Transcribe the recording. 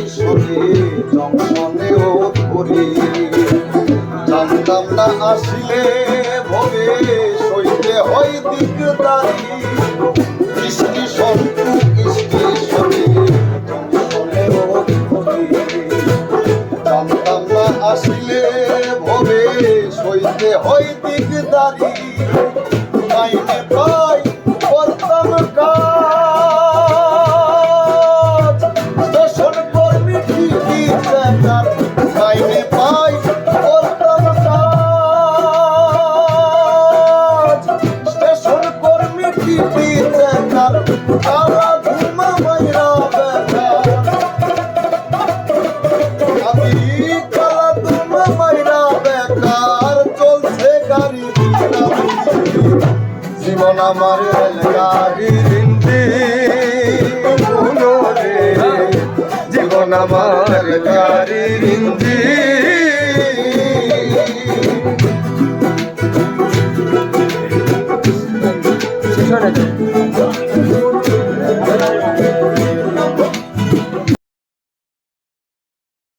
স্টেশনে জংশনেও ধরি জানতাম না আসিলে ভবে সইতে হয় দিকদারি স্টেশন টু স্টেশনে জংশনেও ধরি জানতাম না আসিলে ভবে সইতে হয় দিকদারি মাইনে পাই করতাম কাজ স্টেশন কর্মী ঠিকই চাকার মাইনে পাই করতাম কাজ স্টেশন কর্মী ঠিকই চাকার কালা ঘুমা মাইরা বেকার আমি কালা ঘুমা মাইরা বেকার চলছে গাড়ি জীবন আমার রেলগাড়ির ইঞ্জিন রে জীবন আমার গাড়ির ইঞ্জিন